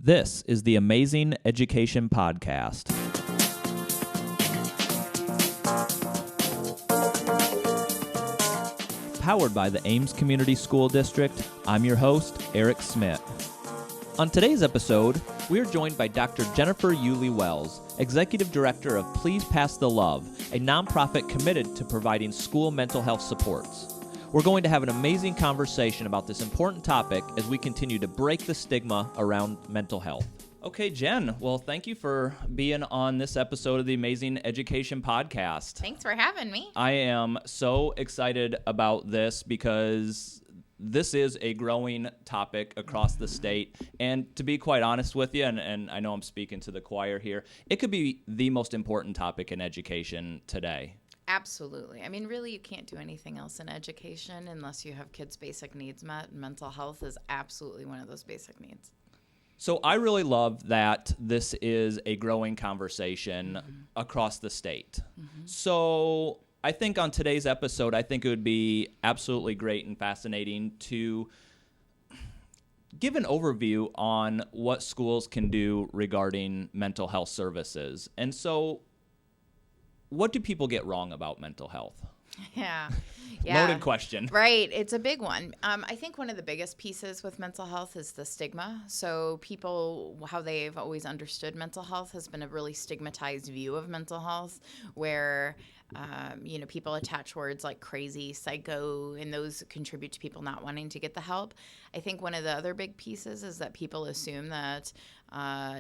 This is the Amazing Education Podcast. Powered by the Ames Community School District, I'm your host, Eric Smith. On today's episode, we are joined by Dr. Jennifer Ulie-Wells, Executive Director of Please Pass the Love, a nonprofit committed to providing school mental health supports. We're going to have an amazing conversation about this important topic as we continue to break the stigma around mental health. Okay, Jen, well, thank you for being on this episode of the Amazing Education Podcast. Thanks for having me. I am so excited about this because this is a growing topic across the state. And to be quite honest with you, and I know I'm speaking to the choir here, it could be the most important topic in education today. Absolutely. I mean, really, you can't do anything else in education unless you have kids' basic needs met. Mental health is absolutely one of those basic needs. So I really love that this is a growing conversation across the state. So I think on today's episode, I think it would be absolutely great and fascinating to give an overview on what schools can do regarding mental health services. And so what do people get wrong about mental health? Yeah. Loaded question. Right. It's a big one. I think one of the biggest pieces with mental health is the stigma. So people, how they've always understood mental health has been a really stigmatized view of mental health where people attach words like crazy, psycho, and those contribute to people not wanting to get the help. I think one of the other big pieces is that people assume that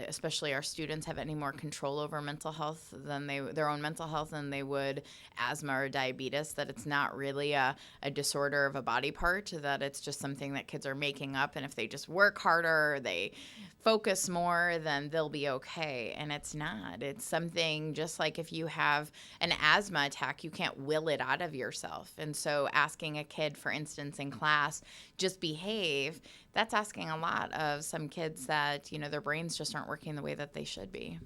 especially our students have any more control over mental health than their own mental health than they would asthma or diabetes, that it's not really a disorder of a body part, that it's just something that kids are making up, and if they just work harder, they focus more, then they'll be okay. And it's not. It's something just like if you have an asthma attack, you can't will it out of yourself. And so asking a kid, for instance, in class, just behave, that's asking a lot of some kids that, their brains just aren't working the way that they should be.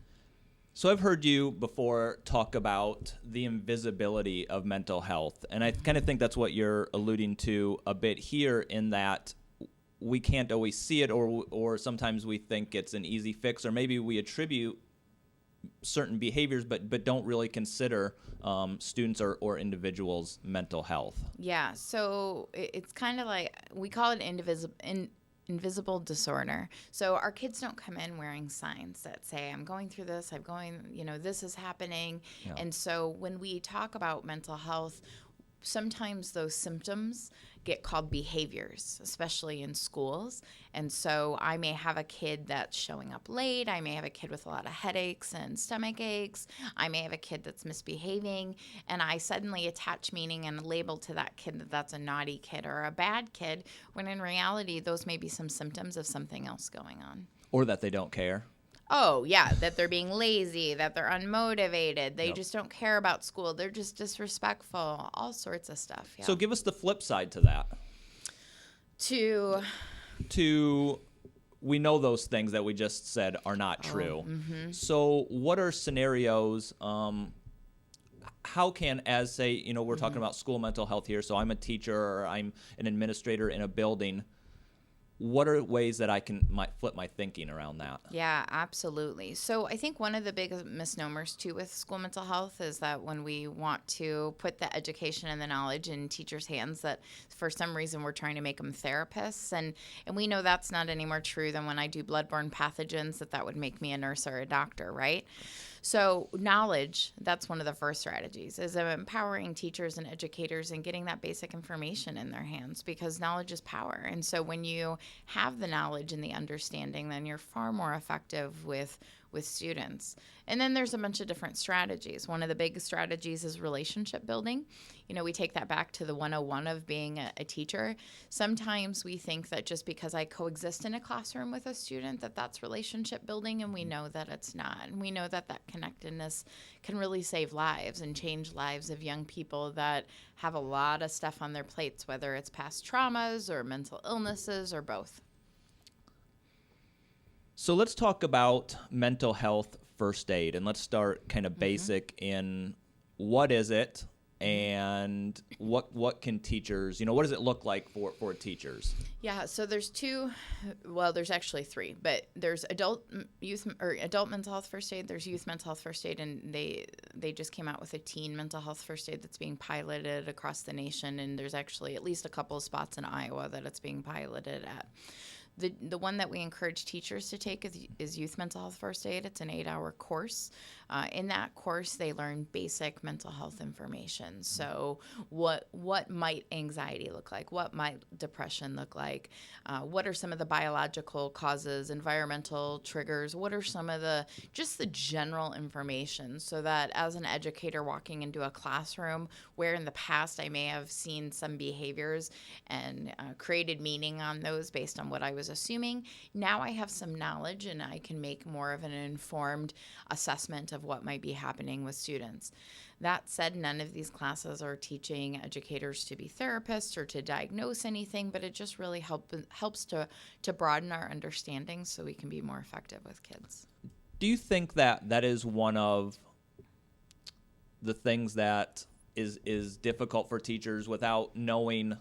So I've heard you before talk about the invisibility of mental health, and I kind of think that's what you're alluding to a bit here, in that we can't always see it, or sometimes we think it's an easy fix, or maybe we attribute certain behaviors but don't really consider students or individuals' mental health. Yeah, so it's kind of like, we call it invisible disorder. So our kids don't come in wearing signs that say, I'm going through this, this is happening. Yeah. And so when we talk about mental health, sometimes those symptoms get called behaviors, especially in schools. And so I may have a kid that's showing up late. I may have a kid with a lot of headaches and stomach aches. I may have a kid that's misbehaving. And I suddenly attach meaning and a label to that kid that that's a naughty kid or a bad kid, when in reality, those may be some symptoms of something else going on. Or that they don't care. Oh, yeah, that they're being lazy, that they're unmotivated, they just don't care about school, they're just disrespectful, all sorts of stuff. Yeah. So give us the flip side to that. We know those things that we just said are not true. So what are scenarios, how can, as say, we're talking about school mental health here, so I'm a teacher or I'm an administrator in a building, what are ways that I might flip my thinking around that? Yeah, absolutely. So I think one of the big misnomers, too, with school mental health is that when we want to put the education and the knowledge in teachers' hands, that for some reason we're trying to make them therapists. And we know that's not any more true than when I do bloodborne pathogens, that would make me a nurse or a doctor, right? So knowledge, that's one of the first strategies, is empowering teachers and educators and getting that basic information in their hands, because knowledge is power. And so when you have the knowledge and the understanding, then you're far more effective with students. And then there's a bunch of different strategies. One of the big strategies is relationship building. We take that back to the 101 of being a teacher. Sometimes we think that just because I coexist in a classroom with a student, that's relationship building, and we know that it's not. And we know that connectedness can really save lives and change lives of young people that have a lot of stuff on their plates, whether it's past traumas or mental illnesses or both. So let's talk about mental health first aid, and let's start kind of basic in what is it, and what can teachers, what does it look like for teachers? Yeah, so there's there's actually three, but there's adult mental health first aid, there's youth mental health first aid, and they just came out with a teen mental health first aid that's being piloted across the nation, and there's actually at least a couple of spots in Iowa that it's being piloted at. The one that we encourage teachers to take is youth mental health first aid. It's an 8-hour course. In that course, they learn basic mental health information. So what might anxiety look like? What might depression look like? What are some of the biological causes, environmental triggers? What are some of the general information, so that as an educator walking into a classroom where in the past I may have seen some behaviors and created meaning on those based on what I was assuming, now I have some knowledge and I can make more of an informed assessment of what might be happening with students. That said, none of these classes are teaching educators to be therapists or to diagnose anything, but it just really helps to broaden our understanding so we can be more effective with kids. Do you think that is one of the things that is difficult for teachers without knowing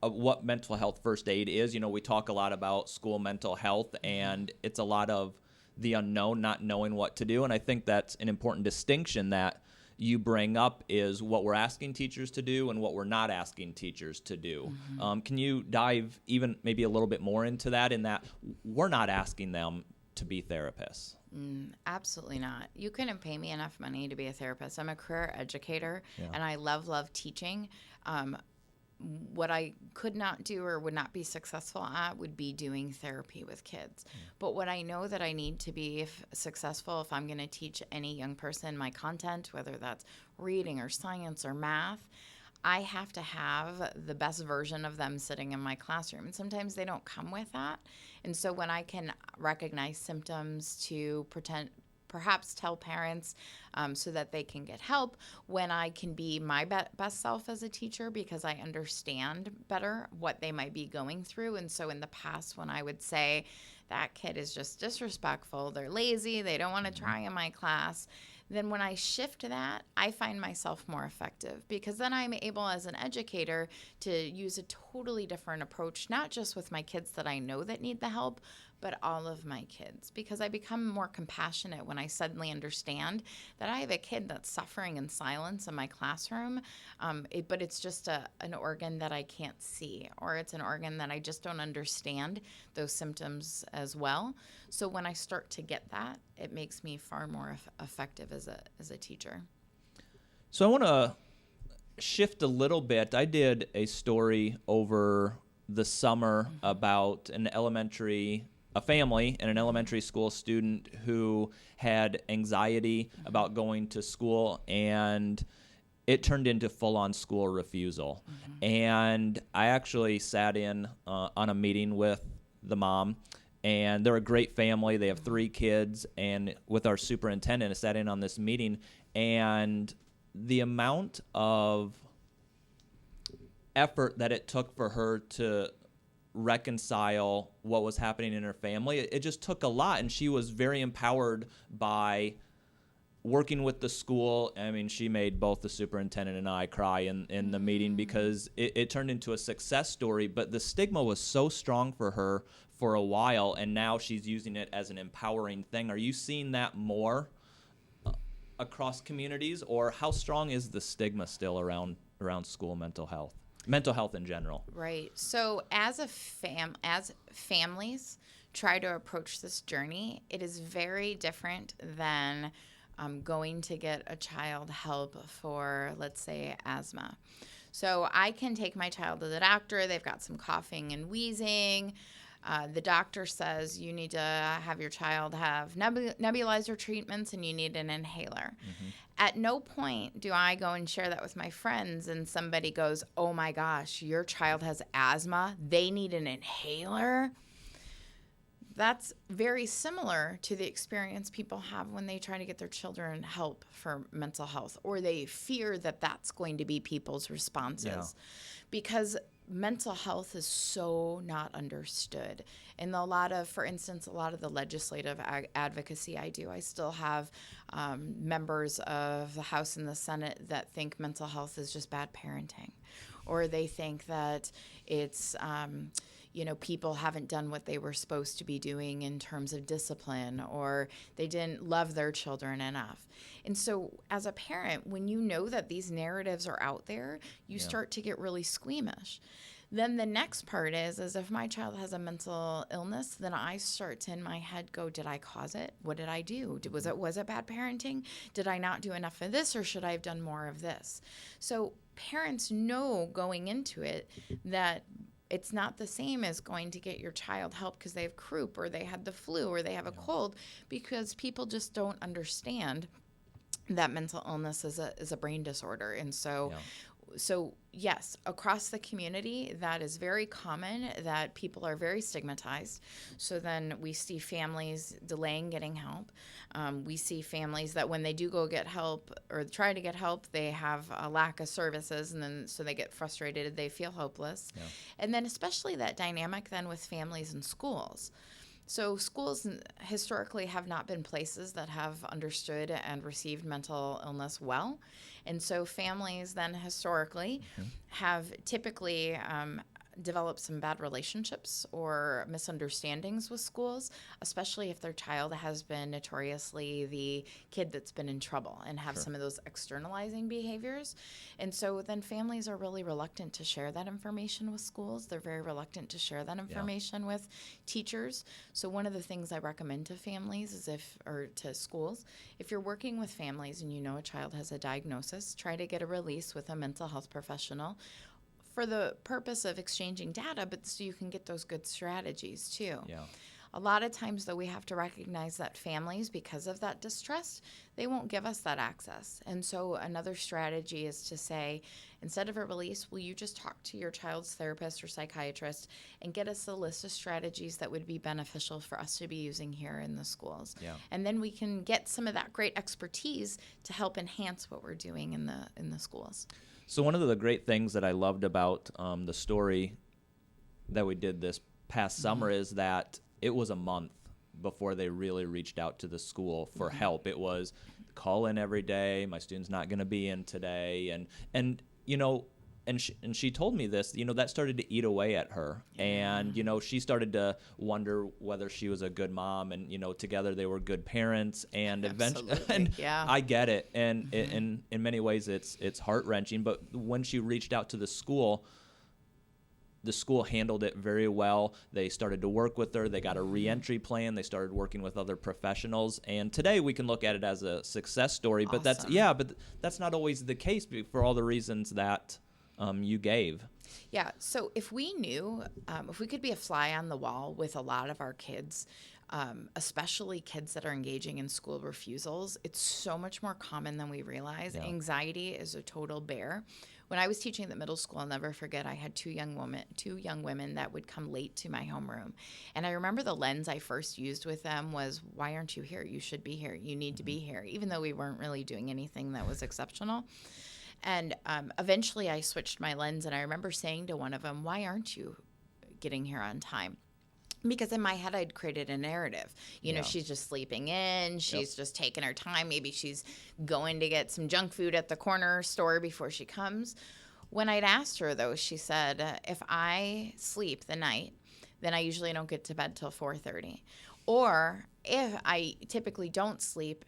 what mental health first aid is? We talk a lot about school mental health, and it's a lot of the unknown, not knowing what to do. And I think that's an important distinction that you bring up, is what we're asking teachers to do and what we're not asking teachers to do. Mm-hmm. Can you dive even maybe a little bit more into that, in that we're not asking them to be therapists? Absolutely not. You couldn't pay me enough money to be a therapist. I'm a career educator, and I love teaching. What I could not do or would not be successful at would be doing therapy with kids. But what I know that I need to be successful, if I'm going to teach any young person my content, whether that's reading or science or math, I have to have the best version of them sitting in my classroom. And sometimes they don't come with that. And so when I can recognize symptoms to perhaps tell parents so that they can get help, when I can be my best self as a teacher because I understand better what they might be going through. And so in the past, when I would say, that kid is just disrespectful, they're lazy, they don't want to try in my class, then when I shift that, I find myself more effective, because then I'm able as an educator to use a totally different approach, not just with my kids that I know that need the help, but all of my kids, because I become more compassionate when I suddenly understand that I have a kid that's suffering in silence in my classroom, but it's just an organ that I can't see, or it's an organ that I just don't understand those symptoms as well. So when I start to get that, it makes me far more effective as a teacher. So I want to shift a little bit. I did a story over the summer about a family and an elementary school student who had anxiety about going to school, and it turned into full-on school refusal. And I actually sat in on a meeting with the mom, and they're a great family. They have 3 kids, and with our superintendent, I sat in on this meeting, and the amount of effort that it took for her to reconcile what was happening in her family, it just took a lot, and she was very empowered by working with the school. I mean, she made both the superintendent and I cry in the meeting, because it turned into a success story, but the stigma was so strong for her for a while, and now she's using it as an empowering thing. Are you seeing that more across communities, or how strong is the stigma still around school mental health in general? Right. So as families try to approach this journey, it is very different than going to get a child help for, let's say, asthma. So I can take my child to the doctor. They've got some coughing and wheezing. The doctor says you need to have your child have nebulizer treatments and you need an inhaler. At no point do I go and share that with my friends and somebody goes, oh my gosh, your child has asthma, they need an inhaler. That's very similar to the experience people have when they try to get their children help for mental health, or they fear that that's going to be people's responses. Because mental health is so not understood. And for instance, a lot of the legislative advocacy I do, I still have members of the House and the Senate that think mental health is just bad parenting, or they think that it's, people haven't done what they were supposed to be doing in terms of discipline, or they didn't love their children enough. And so as a parent, when you know that these narratives are out there, you start to get really squeamish. Then the next part is if my child has a mental illness, then I start to in my head go, did I cause it? What did I do? Was it bad parenting? Did I not do enough of this, or should I have done more of this? So parents know going into it that it's not the same as going to get your child help because they have croup, or they had the flu, or they have a cold, because people just don't understand that mental illness is a brain disorder. And so yes, across the community, that is very common, that people are very stigmatized. So then we see families delaying getting help. We see families that when they do go get help or try to get help, they have a lack of services, and then so they get frustrated, they feel hopeless. Yeah. And then especially that dynamic then with families and schools. So schools historically have not been places that have understood and received mental illness well. And so families then historically have typically developed some bad relationships or misunderstandings with schools, especially if their child has been notoriously the kid that's been in trouble and have some of those externalizing behaviors. And so then families are really reluctant to share that information with schools. They're very reluctant to share that information with teachers. So one of the things I recommend to families or to schools, if you're working with families and you know a child has a diagnosis, try to get a release with a mental health professional for the purpose of exchanging data, but so you can get those good strategies too. Yeah. A lot of times, though, we have to recognize that families, because of that distrust, they won't give us that access. And so another strategy is to say, instead of a release, will you just talk to your child's therapist or psychiatrist and get us a list of strategies that would be beneficial for us to be using here in the schools? Yeah. And then we can get some of that great expertise to help enhance what we're doing in the schools. So one of the great things that I loved about the story that we did this past summer is that it was a month before they really reached out to the school for help. It was call in every day. My student's not going to be in today, and she told me this. That started to eat away at her, and she started to wonder whether she was a good mom, and together they were good parents, and eventually, I get it, and in many ways it's heart-wrenching. But when she reached out to the school handled it very well. They started to work with her. They got a reentry plan. They started working with other professionals. And today we can look at it as a success story. But that's not always the case for all the reasons that you gave. Yeah. So if we knew, if we could be a fly on the wall with a lot of our kids, especially kids that are engaging in school refusals, it's so much more common than we realize. Yeah. Anxiety is a total bear. When I was teaching at the middle school, I'll never forget, I had two young women that would come late to my homeroom. And I remember the lens I first used with them was, why aren't you here? You should be here. You need to be here, even though we weren't really doing anything that was exceptional. And eventually I switched my lens, and I remember saying to one of them, why aren't you getting here on time? Because in my head, I'd created a narrative. She's just sleeping in. She's just taking her time. Maybe she's going to get some junk food at the corner store before she comes. When I'd asked her, though, she said, if I sleep the night, then I usually don't get to bed till 4:30. Or if I typically don't sleep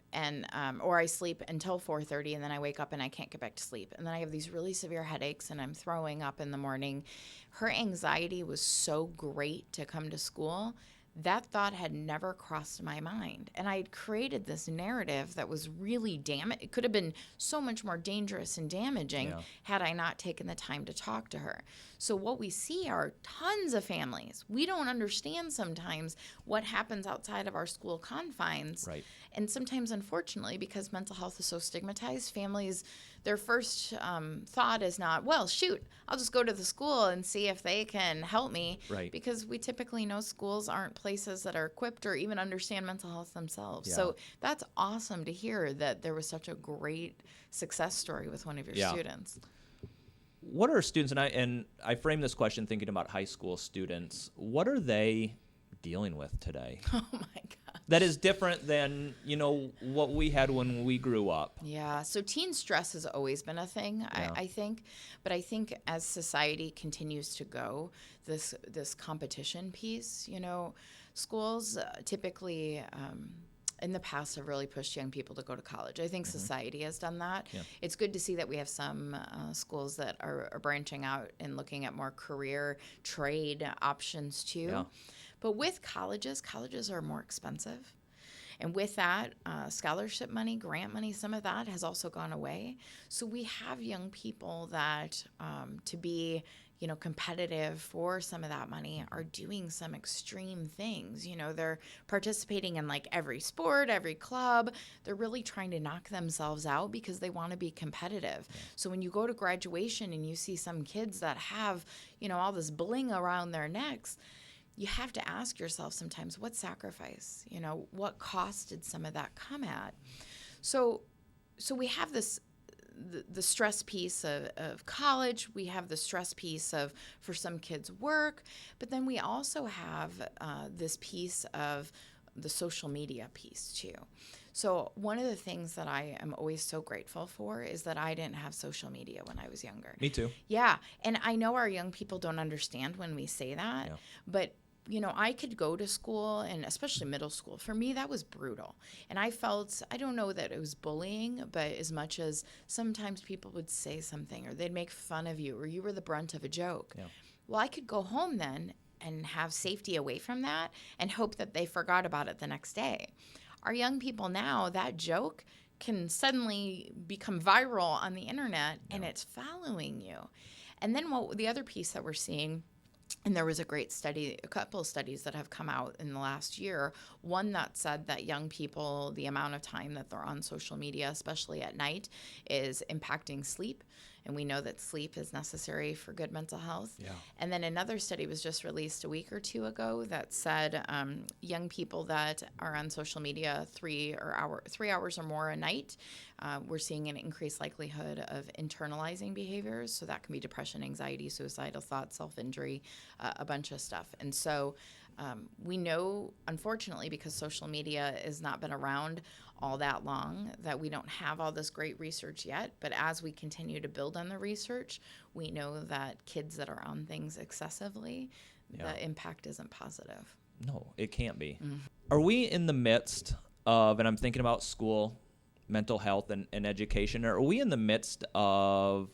or I sleep until 4:30 and then I wake up and I can't get back to sleep. And then I have these really severe headaches and I'm throwing up in the morning. Her anxiety was so great to come to school. That thought had never crossed my mind. And I had created this narrative that was really it could have been so much more dangerous and damaging had I not taken the time to talk to her. So what we see are tons of families. We don't understand sometimes what happens outside of our school confines. Right. And sometimes, unfortunately, because mental health is so stigmatized, families, their first thought is not, well, shoot, I'll just go to the school and see if they can help me. Right. Because we typically know schools aren't places that are equipped or even understand mental health themselves. Yeah. So that's awesome to hear that there was such a great success story with one of your students. what are students, and I frame this question thinking about high school students, what are they dealing with today? Oh my God. That is different than, what we had when we grew up. Yeah. So teen stress has always been a thing, Yeah. I think. But I think as society continues to go, this competition piece, schools typically in the past have really pushed young people to go to college. I think society has done that. Yeah. It's good to see that we have some schools that are branching out and looking at more career trade options too. Yeah. But with colleges are more expensive. And with that, scholarship money, grant money, some of that has also gone away. So we have young people that to be, competitive for some of that money are doing some extreme things. They're participating in like every sport, every club. They're really trying to knock themselves out because they want to be competitive. Yeah. So when you go to graduation and you see some kids that have, all this bling around their necks, you have to ask yourself sometimes, what sacrifice, what cost did some of that come at? So we have this, the stress piece of college, we have the stress piece of, for some kids, work, but then we also have this piece of the social media piece too. So one of the things that I am always so grateful for is that I didn't have social media when I was younger. Me too. Yeah. And I know our young people don't understand when we say that, but I could go to school, and especially middle school. For me, that was brutal. And I felt, I don't know that it was bullying, but as much as sometimes people would say something or they'd make fun of you or you were the brunt of a joke. Yeah. Well, I could go home then and have safety away from that and hope that they forgot about it the next day. Our young people now, that joke can suddenly become viral on the internet and it's following you. And then the other piece that we're seeing, and there was a couple of studies that have come out in the last year. One that said that young people, the amount of time that they're on social media, especially at night, is impacting sleep. And we know that sleep is necessary for good mental health. Yeah. And then another study was just released a week or two ago that said young people that are on social media 3 hours or more a night, we're seeing an increased likelihood of internalizing behaviors. So that can be depression, anxiety, suicidal thoughts, self-injury, a bunch of stuff. And so we know, unfortunately, because social media has not been around all that long, that we don't have all this great research yet. But as we continue to build on the research, we know that kids that are on things excessively, the impact isn't positive. No, it can't be. Mm-hmm. Are we in the midst of, and I'm thinking about school, mental health, and education, or are we in the midst of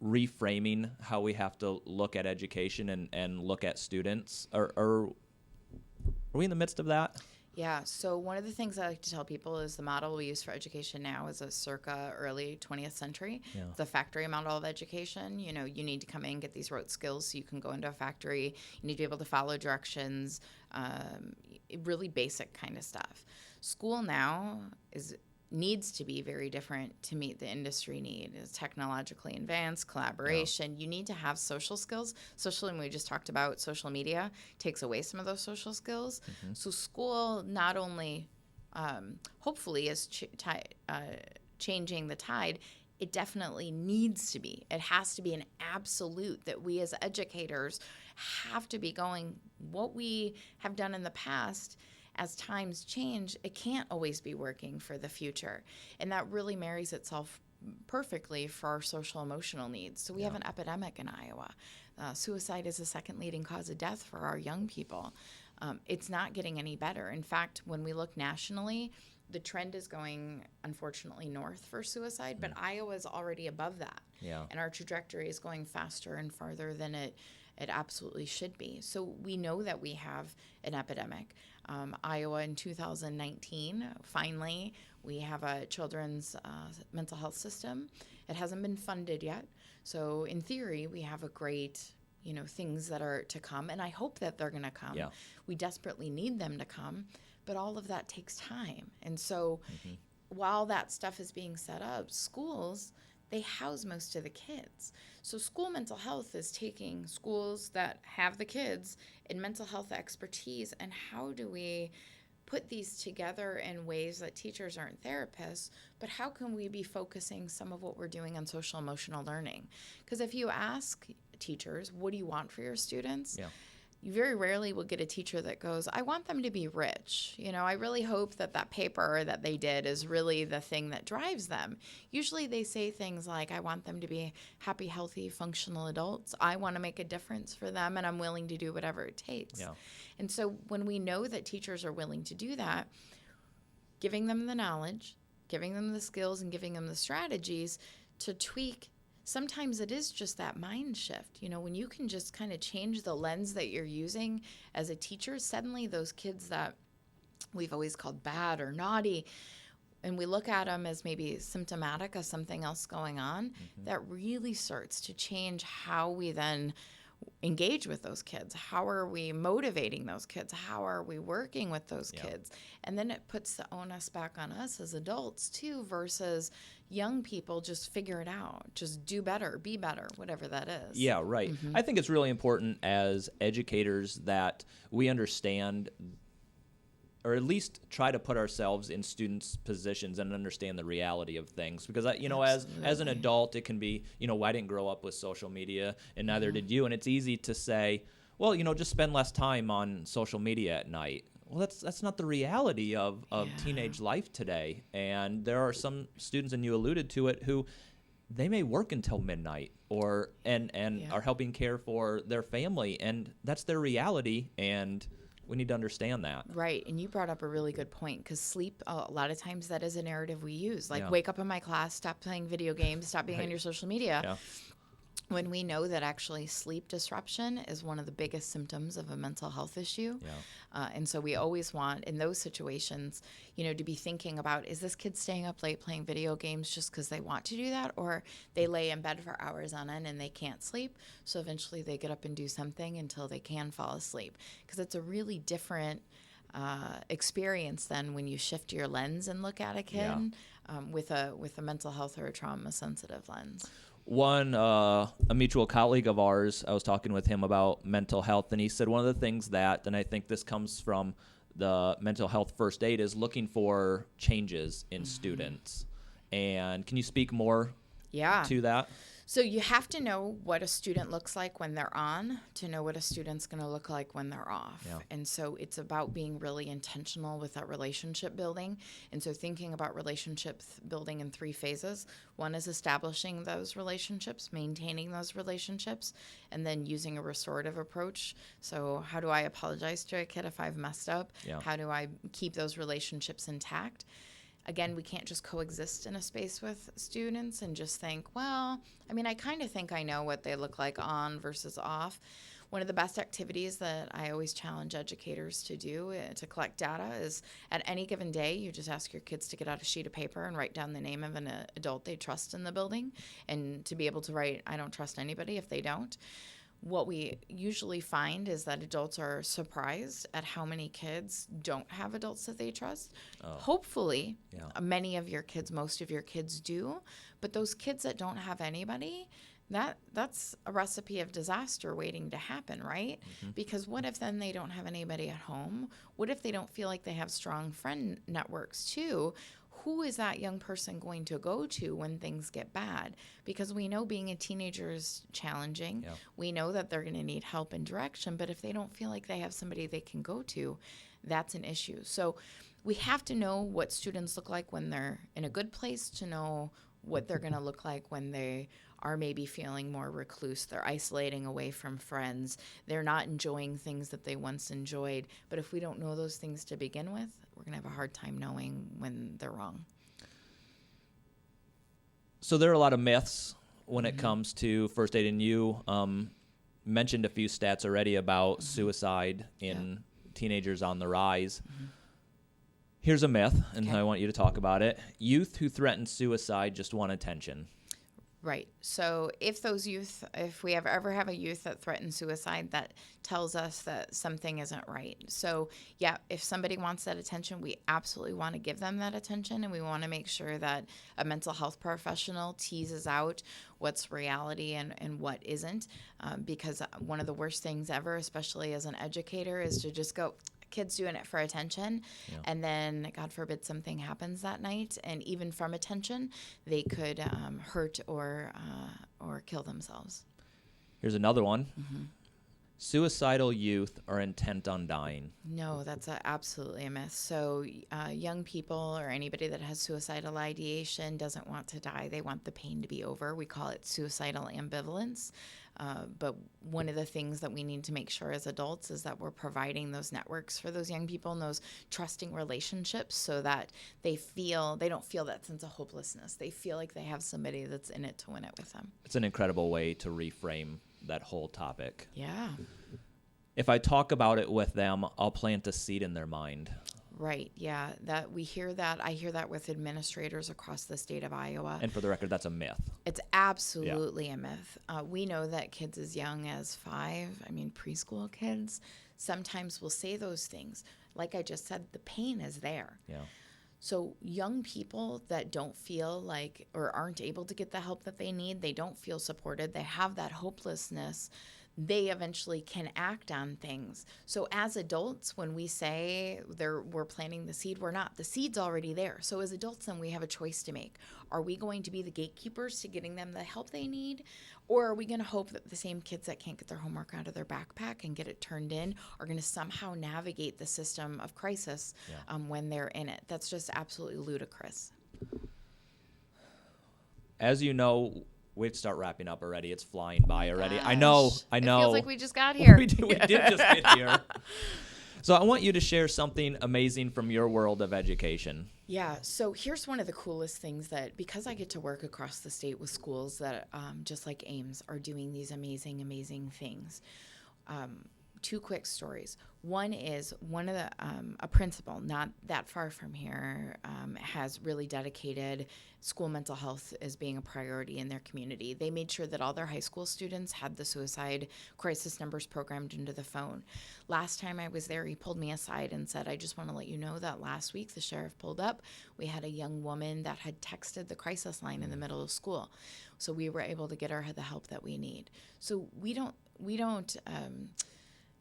reframing how we have to look at education and look at students? Or are we in the midst of that? Yeah, so one of the things I like to tell people is the model we use for education now is a circa early 20th century. Yeah. The factory model of education. You need to come in, get these rote skills so you can go into a factory. You need to be able to follow directions, really basic kind of stuff. School now needs to be very different to meet the industry need. It's technologically advanced, collaboration. Yeah. You need to have social skills. Especially when we just talked about social media, takes away some of those social skills. Mm-hmm. So school not only hopefully is changing the tide, it definitely needs to be. It has to be an absolute that we as educators have to be going, what we have done in the past. As times change, it can't always be working for the future. And that really marries itself perfectly for our social emotional needs. So we have an epidemic in Iowa. Suicide is the second leading cause of death for our young people. It's not getting any better. In fact, when we look nationally, the trend is going, unfortunately, north for suicide, but Iowa is already above that. Yeah. And our trajectory is going faster and farther than it absolutely should be. So we know that we have an epidemic. Iowa in 2019, finally, we have a children's mental health system. It hasn't been funded yet. So in theory, we have a great, things that are to come. And I hope that they're going to come. Yeah. We desperately need them to come. But all of that takes time. And so while that stuff is being set up, schools, they house most of the kids. So school mental health is taking schools that have the kids in mental health expertise and how do we put these together in ways that teachers aren't therapists, but how can we be focusing some of what we're doing on social emotional learning? Because if you ask teachers, what do you want for your students? Yeah. You very rarely will get a teacher that goes, I want them to be rich. I really hope that paper that they did is really the thing that drives them. Usually they say things like, I want them to be happy, healthy, functional adults. I want to make a difference for them, and I'm willing to do whatever it takes. Yeah. And so when we know that teachers are willing to do that, giving them the knowledge, giving them the skills, and giving them the strategies to tweak. Sometimes it is just that mind shift. When you can just kind of change the lens that you're using as a teacher, suddenly those kids that we've always called bad or naughty, and we look at them as maybe symptomatic of something else going on, that really starts to change how we then engage with those kids. How are we motivating those kids? How are we working with those kids? And then it puts the onus back on us as adults too, versus young people just figure it out, just do better, be better, whatever that is. Yeah, right. I think it's really important as educators that we understand, or at least try to put ourselves in students' positions and understand the reality of things. Because, as an adult, it can be, I didn't grow up with social media, and neither did you. And it's easy to say, well, just spend less time on social media at night. Well, that's not the reality of teenage life today. And there are some students, and you alluded to it, who they may work until midnight and are helping care for their family. And that's their reality. And we need to understand that. Right. And you brought up a really good point, because sleep, a lot of times that is a narrative we use. Like, wake up in my class, stop playing video games, stop being on your social media. Yeah. When we know that actually sleep disruption is one of the biggest symptoms of a mental health issue. And so we always want, in those situations, to be thinking about, is this kid staying up late playing video games just because they want to do that, or they lay in bed for hours on end and they can't sleep, so eventually they get up and do something until they can fall asleep? Because it's a really different experience than when you shift your lens and look at a kid with a mental health or a trauma-sensitive lens. A mutual colleague of ours, I was talking with him about mental health, and he said one of the things that, and I think this comes from the mental health first aid, is looking for changes in students. And can you speak more to that? So you have to know what a student looks like when they're on to know what a student's going to look like when they're off. Yeah. And so it's about being really intentional with that relationship building. And so thinking about relationship building in 3 phases. One is establishing those relationships, maintaining those relationships, and then using a restorative approach. So how do I apologize to a kid if I've messed up? Yeah. How do I keep those relationships intact? Again, we can't just coexist in a space with students and just think, well, I kind of think I know what they look like on versus off. One of the best activities that I always challenge educators to do to collect data is, at any given day, you just ask your kids to get out a sheet of paper and write down the name of an adult they trust in the building, and to be able to write, I don't trust anybody, if they don't. What we usually find is that adults are surprised at how many kids don't have adults that they trust. Hopefully, many of your kids, most of your kids do, but those kids that don't have anybody, that's a recipe of disaster waiting to happen, right? Because what if then they don't have anybody at home? What if they don't feel like they have strong friend networks too? Who is that young person going to go to when things get bad? Because we know being a teenager is challenging. Yeah. We know that they're going to need help and direction, but if they don't feel like they have somebody they can go to, that's an issue. So we have to know what students look like when they're in a good place, to know what they're going to look like when they are maybe feeling more recluse. They're isolating away from friends. They're not enjoying things that they once enjoyed. But if we don't know those things to begin with, we're going to have a hard time knowing when they're wrong. So there are a lot of myths when it comes to first aid, and you mentioned a few stats already about suicide in teenagers on the rise. Here's a myth, and I want you to talk about it. Youth who threaten suicide just want attention. Right. So if we ever have a youth that threatens suicide, that tells us that something isn't right. So if somebody wants that attention, we absolutely want to give them that attention, and we want to make sure that a mental health professional teases out what's reality and what isn't, because one of the worst things ever, especially as an educator, is to just go, kids doing it for attention, and then God forbid something happens that night, and even from attention, they could hurt or kill themselves. Here's another one. Suicidal youth are intent on dying. No, that's absolutely a myth. So young people or anybody that has suicidal ideation doesn't want to die. They want the pain to be over. We call it suicidal ambivalence. But one of the things that we need to make sure as adults is that we're providing those networks for those young people and those trusting relationships so that they don't feel that sense of hopelessness. They feel like they have somebody that's in it to win it with them. It's an incredible way to reframe that whole topic. Yeah. If I talk about it with them, I'll plant a seed in their mind. Right. Yeah. That we hear that. I hear that with administrators across the state of Iowa. And for the record, that's a myth. It's absolutely a myth. We know that kids as young as 5, preschool kids, sometimes will say those things. Like I just said, the pain is there. Yeah. So young people that don't feel like or aren't able to get the help that they need, they don't feel supported, they have that hopelessness, they eventually can act on things. So as adults, when we say we're planting the seed, we're not. The seed's already there. So as adults, then we have a choice to make. Are we going to be the gatekeepers to getting them the help they need? Or are we going to hope that the same kids that can't get their homework out of their backpack and get it turned in are going to somehow navigate the system of crisis when they're in it? That's just absolutely ludicrous. As you know, we have to start wrapping up already. It's flying by already. Gosh. I know. It feels like we just got here. we did just get here. So I want you to share something amazing from your world of education. Yeah, so here's one of the coolest things that, because I get to work across the state with schools that, just like Ames, are doing these amazing, amazing things. 2 quick stories. One is a principal not that far from here has really dedicated school mental health as being a priority in their community. They made sure that all their high school students had the suicide crisis numbers programmed into the phone. Last time I was there, he pulled me aside and said, I just want to let you know that last week the sheriff pulled up. We had a young woman that had texted the crisis line in the middle of school. So we were able to get her the help that we need. So we don't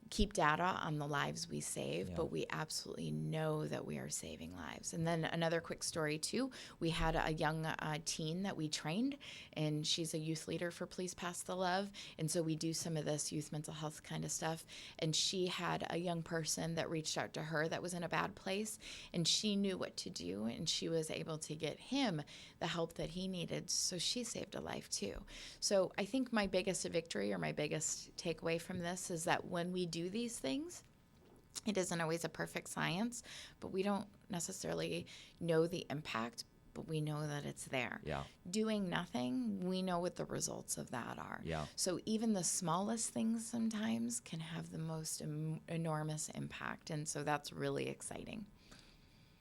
keep data on the lives we save, but we absolutely know that we are saving lives. And then another quick story too, we had a young teen that we trained, and she's a youth leader for Please Pass the Love. And so we do some of this youth mental health kind of stuff. And she had a young person that reached out to her that was in a bad place, and she knew what to do, and she was able to get him the help that he needed. So she saved a life too. So I think my biggest victory or my biggest takeaway from this is that when we do these things, it isn't always a perfect science, but we don't necessarily know the impact, but we know that it's there. Yeah. Doing nothing, we know what the results of that are. Yeah. So even the smallest things sometimes can have the most enormous impact. And so that's really exciting.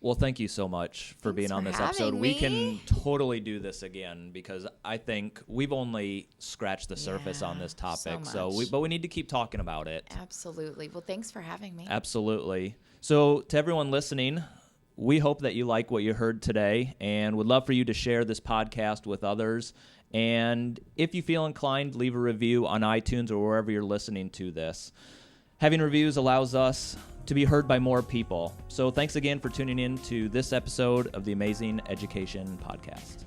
Well, thank you so much for being on this episode. We can totally do this again because I think we've only scratched the surface on this topic. But we need to keep talking about it. Absolutely. Well, thanks for having me. Absolutely. So to everyone listening, we hope that you like what you heard today and would love for you to share this podcast with others. And if you feel inclined, leave a review on iTunes or wherever you're listening to this. Having reviews allows us to be heard by more people. So thanks again for tuning in to this episode of the Amazing Education Podcast.